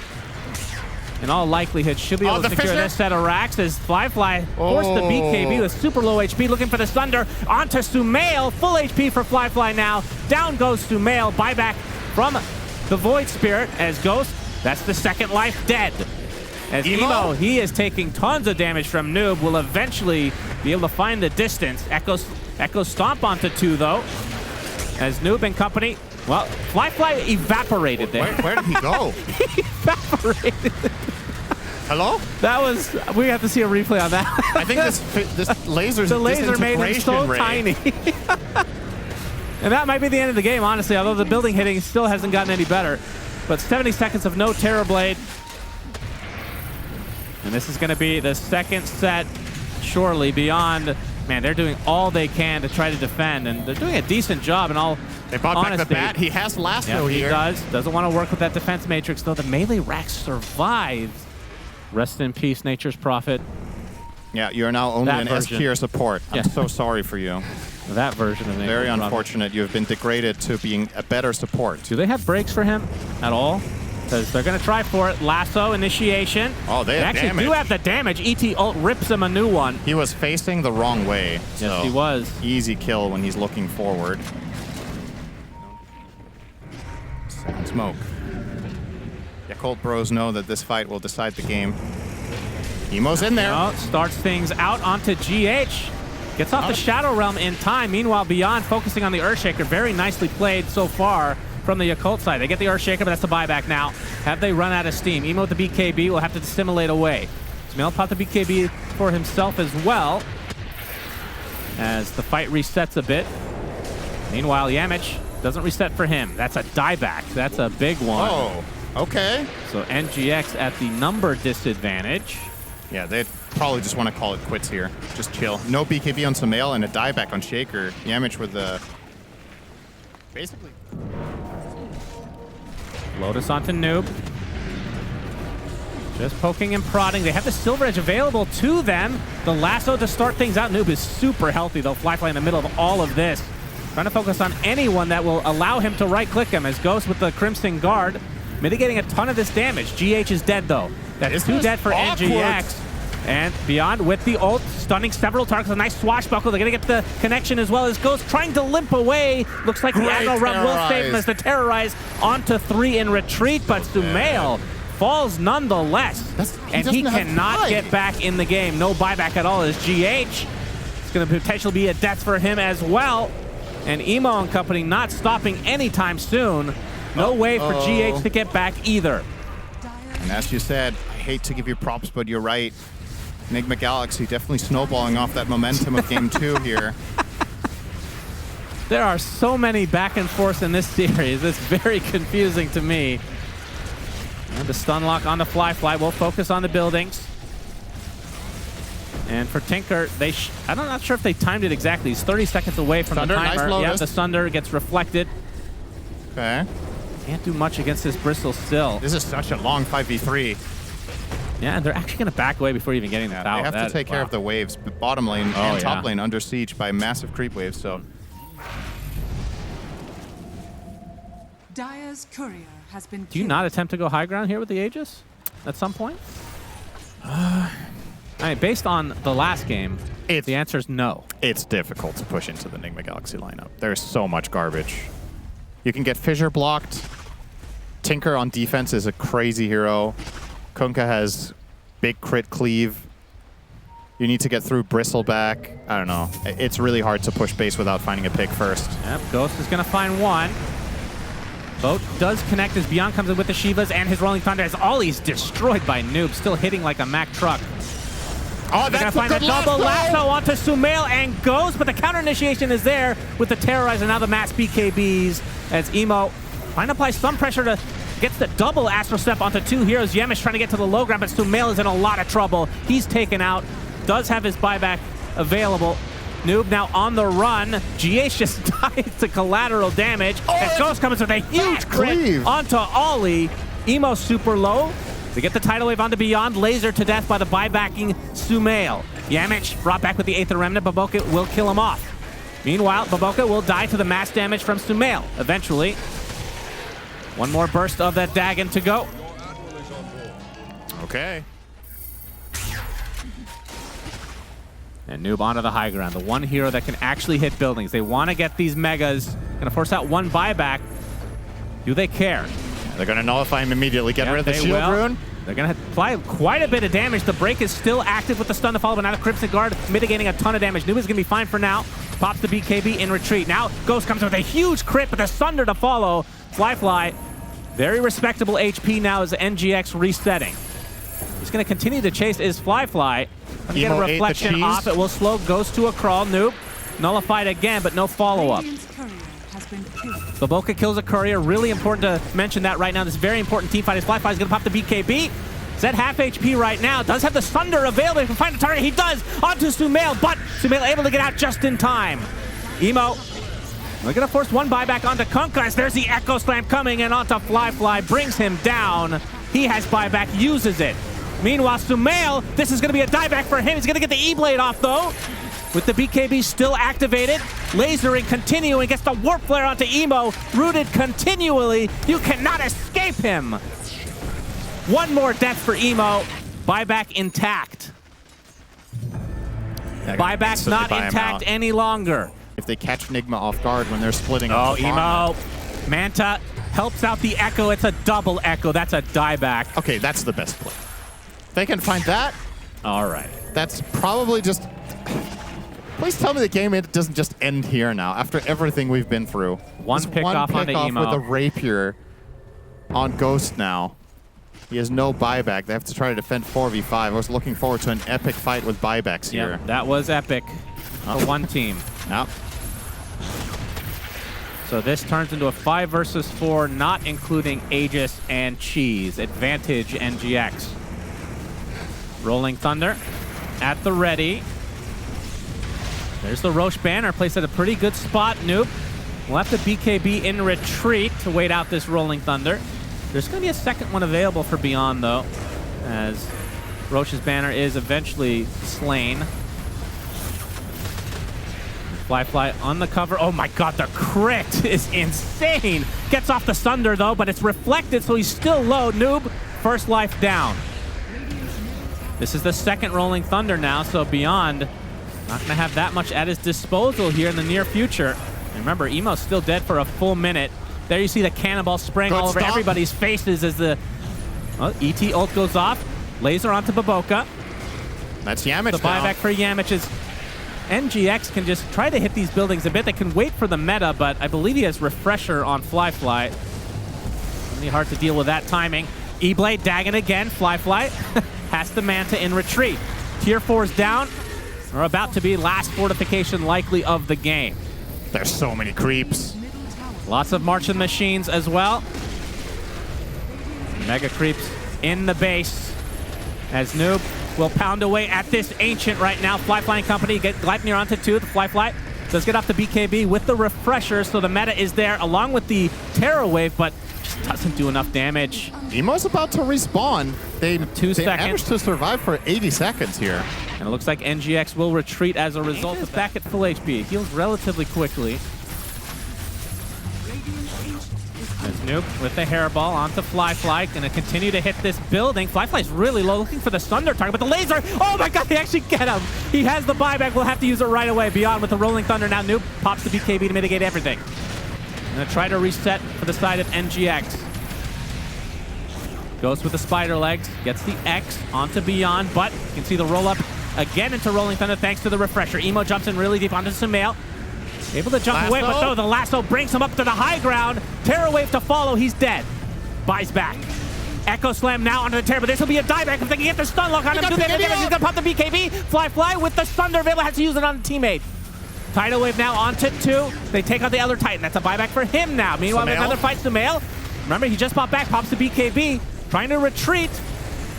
in all likelihood, should be able to secure this set of racks as Fly forced the BKB with super low HP, looking for the Sunder onto Sumail. Full HP for Fly now. Down goes Sumail. Buyback from the Void Spirit as Ghost. That's the second life dead. As Emo, he is taking tons of damage from Noob, will eventually be able to find the distance. Echo stomp onto 2 though. As Noob and company, well, Fly evaporated there. Where did he go? He evaporated. Hello? That was, we have to see a replay on that. I think this laser's the laser made him so ray. tiny. And that might be the end of the game, honestly, although the building hitting still hasn't gotten any better. But 70 seconds of no Terrorblade. And this is going to be the second set, surely, beyond. Man, they're doing all they can to try to defend, and they're doing a decent job in all They brought honesty. back the bat. He has lasso He here. doesn't want to work with that defense matrix, though. The melee rack survives. Rest in peace, Nature's Prophet. Yeah, you're now only That an version. S tier support. I'm Yeah. so sorry for you. That version of Nature's Very Prophet. unfortunate. You have been degraded to being a better support. Do they have breaks for him at all? Because they're going to try for it. Lasso initiation. Oh, they have actually damage. do have the damage. ET ult rips him a new one. He was facing the wrong way. Yes, he was. Easy kill when he's looking forward. Sound smoke. Yakult bros know that this fight will decide the game. Emo's in there. Oh, starts things out onto GH. Gets off the Shadow Realm in time. Meanwhile, Beyond focusing on the Earthshaker. Very nicely played so far from the Yakult side. They get the Earthshaker, but that's the buyback now. Have they run out of steam? Emo with the BKB will have to dissimulate away. Sumail popped the BKB for himself as well as the fight resets a bit. Meanwhile, Yamich doesn't reset for him. That's a dieback. That's a big one. Oh, okay. So NGX at the number disadvantage. Yeah, they probably just want to call it quits here. Just chill. No BKB on Sumail and a dieback on Shaker. Yamich with the... Basically... Lotus onto Noob. Just poking and prodding. They have the Silver Edge available to them. The lasso to start things out. Noob is super healthy, though. Fly in the middle of all of this. Trying to focus on anyone that will allow him to right-click him as Ghost with the Crimson Guard. Mitigating a ton of this damage. GH is dead, though. That's 2 dead for NGX. And Beyond with the ult, stunning several targets. A nice swashbuckle. They're going to get the connection as well as Ghost trying to limp away. Looks like the aggro run will save him as the Terrorize onto 3 in retreat, but Sumail falls nonetheless. And he cannot get back in the game. No buyback at all as GH. It's going to potentially be a death for him as well. And Emo and company not stopping anytime soon. No way for GH to get back either. And as you said, I hate to give you props, but you're right. NIGMA Galaxy definitely snowballing off that momentum of Game 2 here. There are so many back and forths in this series. It's very confusing to me. And the stun lock on the Fly will focus on the buildings. And for Tinker, I'm not sure if they timed it exactly. He's 30 seconds away from Sunder, the timer. nice Yeah, the Sunder gets reflected. Okay. Can't do much against this Bristle still. This is such a long 5v3. Yeah, and they're actually going to back away before even getting the tower. They have to take care of the waves. Bottom lane and top lane under siege by massive creep waves, so... Dire's courier has been Do you not attempt to go high ground here with the Aegis at some point? I mean, based on the last game, the answer is no. It's difficult to push into the Nigma Galaxy lineup. There's so much garbage. You can get Fissure blocked. Tinker on defense is a crazy hero. Kunkka has big crit cleave. You need to get through Bristleback. I don't know. It's really hard to push base without finding a pick first. Yep, Ghost is going to find one. Boat does connect as Beyond comes in with the Shivas and his Rolling Thunder as Ollie's destroyed by Noob, still hitting like a Mack truck. Oh, They're going to find a double lasso onto Sumail and Ghost, but the counter initiation is there with the Terrorize and now the mass BKBs as Emo trying to apply some pressure to gets the double Astral Step onto two heroes. Yemesh trying to get to the low ground, but Sumail is in a lot of trouble. He's taken out, does have his buyback available. Noob now on the run. GH just dies to collateral damage. As Ghost comes with a huge crit onto Ollie. Emo super low. They get the tidal wave onto Beyond. Laser to death by the buybacking Sumail. Yamich brought back with the Aether Remnant. Baboka will kill him off. Meanwhile, Baboka will die to the mass damage from Sumail. Eventually, one more burst of that Dagon to go. Okay. And Noob onto the high ground. The one hero that can actually hit buildings. They want to get these megas. Gonna force out one buyback. Do they care? They're gonna nullify him immediately. Get rid of the shield rune. They're gonna apply quite a bit of damage. The break is still active with the stun to follow, but now the Crimson Guard mitigating a ton of damage. Noob is gonna be fine for now. Pops the BKB in retreat. Now Ghost comes with a huge crit, but the Sunder to follow. Fly, very respectable HP now as the NGX resetting. He's gonna continue to chase is Fly. Gonna get a reflection off. It will slow Ghost to a crawl. Noob nullified again, but no follow-up. Baboka kills a courier. Really important to mention that right now. This is very important team fight. As Fly is gonna pop the BKB. He's at half HP right now. Does have the Sunder available. He can find a target. He does onto Sumail, but Sumail able to get out just in time. Emo. We're gonna force one buyback onto Kunkka as there's the Echo Slam coming and onto Fly. Brings him down. He has buyback, uses it. Meanwhile, Sumail, this is going to be a dieback for him. He's going to get the E-Blade off, though. With the BKB still activated. Lasering continuing. Gets the Warp Flare onto Emo. Rooted continually. You cannot escape him. One more death for Emo. Buyback intact. Buyback's not intact any longer. If they catch Nigma off guard when they're splitting up. Oh, Emo. Manta helps out the Echo. It's a double Echo. That's a dieback. Okay, that's the best play. They can find that. All right. That's probably just... Please tell me the game doesn't just end here now after everything we've been through. One pickoff on the Emo. With a Rapier on Ghost now. He has no buyback. They have to try to defend 4v5. I was looking forward to an epic fight with buybacks here. Yep, that was epic for one team. Yep. So this turns into a 5 versus 4, not including Aegis and Cheese. Advantage NGX. Rolling Thunder at the ready. There's the Roche banner, placed at a pretty good spot. Noob left the BKB in retreat to wait out this Rolling Thunder. There's going to be a second one available for Beyond, though, as Roche's banner is eventually slain. Fly on the cover. Oh my god, the crit is insane. Gets off the Sunder, though, but it's reflected, so he's still low. Noob, first life down. This is the second Rolling Thunder now, so Beyond not going to have that much at his disposal here in the near future. And remember, Emo's still dead for a full minute. There you see the cannonball spraying all over everybody's faces as the ET ult goes off. Laser onto Baboka. That's Yamich. The buyback for Yamich is NGX can just try to hit these buildings a bit. They can wait for the meta, but I believe he has Refresher on Fly. Really hard to deal with that timing. E-Blade Dagon again. Fly has the Manta in retreat. Tier 4's down. We're about to be last fortification likely of the game. There's so many creeps. Lots of marching machines as well. Mega creeps in the base as Noob will pound away at this Ancient right now. Fly Company get Gleipnir onto 2. The Fly does get off the BKB with the Refresher, so the meta is there along with the Terror Wave, but just just doesn't do enough damage. Emo's about to respawn. They seconds. managed to survive for 80 seconds here. And it looks like NGX will retreat as a result. Is back at full HP. Heals relatively quickly. There's Noob with the hairball onto Fly. Gonna continue to hit this building. Fly's really low, looking for the Thunder target, but the laser, oh my god, they actually get him. He has the buyback, we'll have to use it right away. Beyond with the Rolling Thunder, now Noob pops the BKB to mitigate everything. Gonna try to reset for the side of NGX. Goes with the spider legs, gets the X onto Beyond, but you can see the roll up again into Rolling Thunder thanks to the refresher. Emo jumps in really deep onto Sumail. Able to jump away, but no, the lasso brings him up to the high ground. Terror Wave to follow, he's dead. Buys back. Echo Slam now onto the Terror, but this will be a dieback if they can get the stun lock on him. He's gonna pop the BKB. Fly with the Thunder available, has to use it on the teammate. Tidal Wave now onto 2. They take out the Elder Titan. That's a buyback for him now. Meanwhile, another fight Sumail. Remember, he just popped back, pops the BKB. Trying to retreat.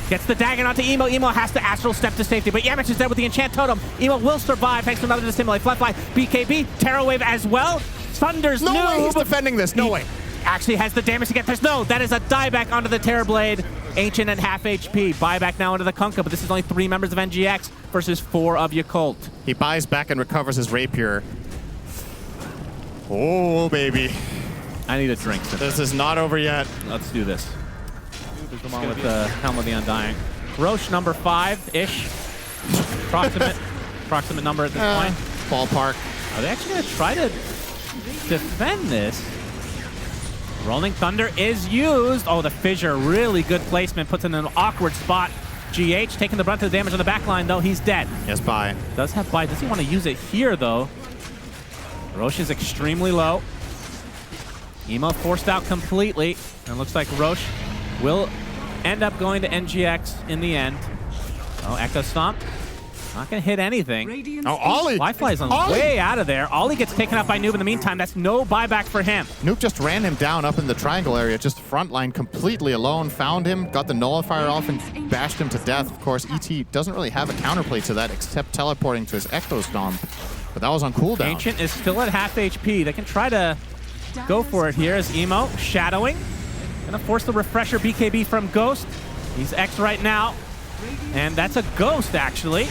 Gets the dagger onto Emo. Emo has to astral step to safety, but Yamich is dead with the enchant totem. Emo will survive thanks to another dissimulate. Fly, BKB, Terror Wave as well. Thunder's No way he's Noob defending this. No way. Actually has the damage to get this. No, that is a dieback onto the Terror Blade. Ancient and half HP. Buyback now into the Kunkka, but this is only 3 members of NGX versus 4 of Yakult. He buys back and recovers his Rapier. Oh, baby. I need a drink. This is not over yet. Let's do this. Come on with the Helm of the Undying. Roche number 5-ish. Approximate number at this point. Ballpark. Are they actually going to try to defend this? Rolling Thunder is used. Oh, the Fissure, really good placement. Puts in an awkward spot. GH taking the brunt of the damage on the back line, though. He's dead. Yes, bye. Does have buy. Does he want to use it here, though? Roche is extremely low. Emo forced out completely. And it looks like Roche will end up going to NGX in the end. Oh, Echo Stomp. Not going to hit anything. Oh, Ollie! Fly's on way out of there. Ollie gets taken out by Noob in the meantime. That's no buyback for him. Noob just ran him down up in the triangle area, just frontline completely alone, found him, got the nullifier off, and bashed him to death. Of course, ET doesn't really have a counterplay to that except teleporting to his Echo Stomp, but that was on cooldown. Ancient is still at half HP. They can try to go for it here as Emo shadowing. Gonna force the refresher BKB from Ghost. He's X right now. And that's a Ghost, actually,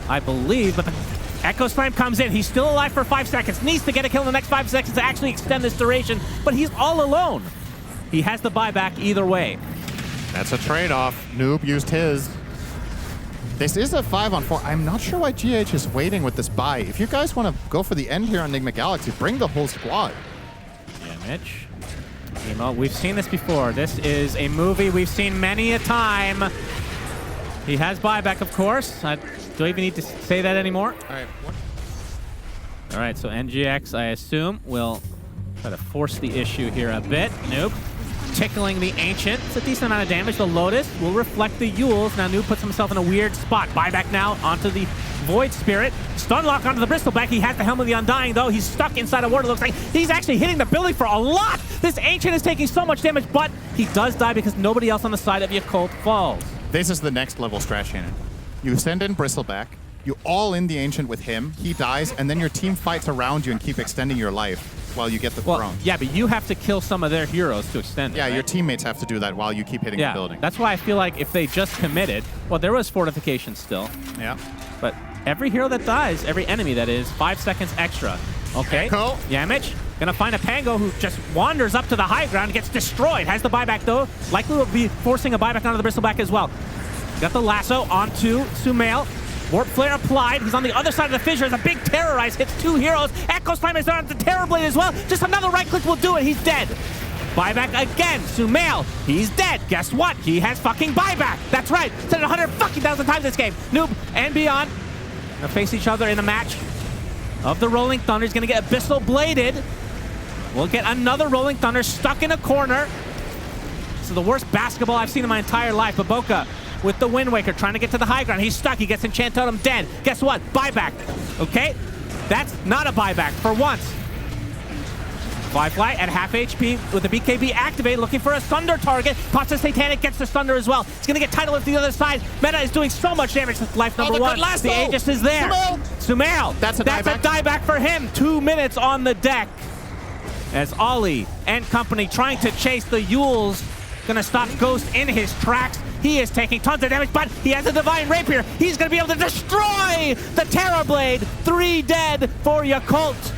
I believe. But the Echo Slam comes in. He's still alive for 5 seconds. Needs to get a kill in the next 5 seconds to actually extend this duration. But he's all alone. He has the buyback either way. That's a trade-off. Noob used his. This is a 5-on-4. I'm not sure why GH is waiting with this buy. If you guys want to go for the end here on Enigma Galaxy, bring the whole squad. Damage. Emo, we've seen this before. This is a movie we've seen many a time. He has buyback, of course. Do I even need to say that anymore? All right, so NGX, I assume, will try to force the issue here a bit. Noob tickling the Ancient. It's a decent amount of damage. The Lotus will reflect the Yules. Now Noob puts himself in a weird spot. Buyback now onto the Void Spirit. Stunlock onto the Bristleback. He has the Helm of the Undying, though. He's stuck inside a ward. It looks like he's actually hitting the building for a lot. This Ancient is taking so much damage, but he does die because nobody else on the side of Yakult falls. This is the next level strat, Shannon. You send in Bristleback, you all in the Ancient with him, he dies, and then your team fights around you and keep extending your life while you get the throne. Yeah, but you have to kill some of their heroes to extend it, Yeah, right? your teammates have to do that while you keep hitting the building. That's why I feel like if they just committed, well, there was fortification still. Yeah. But every hero that dies, every enemy that is, 5 seconds extra. Okay. Echo. Yamich gonna find a Pango who just wanders up to the high ground, gets destroyed. Has the buyback though. Likely will be forcing a buyback onto the Bristleback as well. Got the lasso onto Sumail. Warp Flare applied. He's on the other side of the fissure. There's a big Terrorize. Hits 2 heroes. Echo Slam is on the Terror Blade as well. Just another right click will do it. He's dead. Buyback again. Sumail. He's dead. Guess what? He has fucking buyback. That's right. Said it 100,000 times this game. Noob and Beyond gonna face each other in a match of the Rolling Thunder. He's gonna get Abyssal Bladed. We'll get another Rolling Thunder stuck in a corner. This is the worst basketball I've seen in my entire life. Baboka with the Wind Waker trying to get to the high ground. He's stuck. He gets Enchant Totem dead. Guess what? Buyback. Okay? That's not a buyback for once. Fly at half HP with the BKB activated, looking for a Thunder target. Pops the Satanic, gets the Thunder as well. He's gonna get Tidal Lift to the other side. Meta is doing so much damage with life number 1. The Aegis is there. Sumail. That's a dieback for him. 2 minutes on the deck. as Ollie and company trying to chase the Yules. Gonna stop Ghost in his tracks. He is taking tons of damage, but he has a Divine Rapier. He's gonna be able to destroy the Terrorblade. 3 dead for Yakult.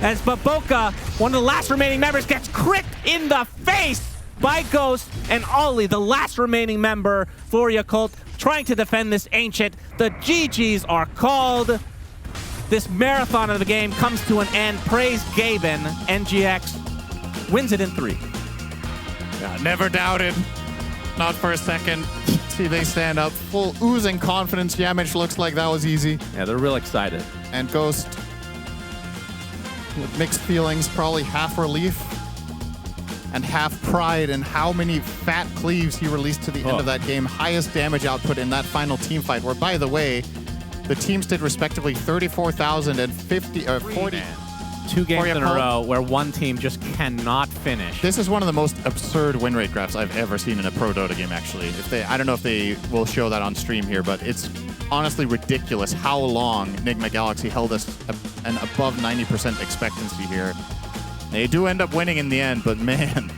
As Baboka, one of the last remaining members, gets crit in the face by Ghost, and Ollie, the last remaining member for Yakult, trying to defend this Ancient. The GGs are called. This marathon of the game comes to an end. Praise Gaben. NGX wins it in 3. Yeah, never doubted. Not for a second. See, they stand up full oozing confidence. Yamich looks like that was easy. Yeah, they're real excited. And Ghost with mixed feelings, probably half relief and half pride in how many fat cleaves he released to the end of that game. Highest damage output in that final team fight, where, by the way, the teams did respectively 34,000 and 40. 2 games in a row where one team just cannot finish. This is one of the most absurd win rate graphs I've ever seen in a pro Dota game, actually. I don't know if they will show that on stream here, but it's honestly ridiculous how long NIGMA Galaxy held us an above 90% expectancy here. They do end up winning in the end, but man,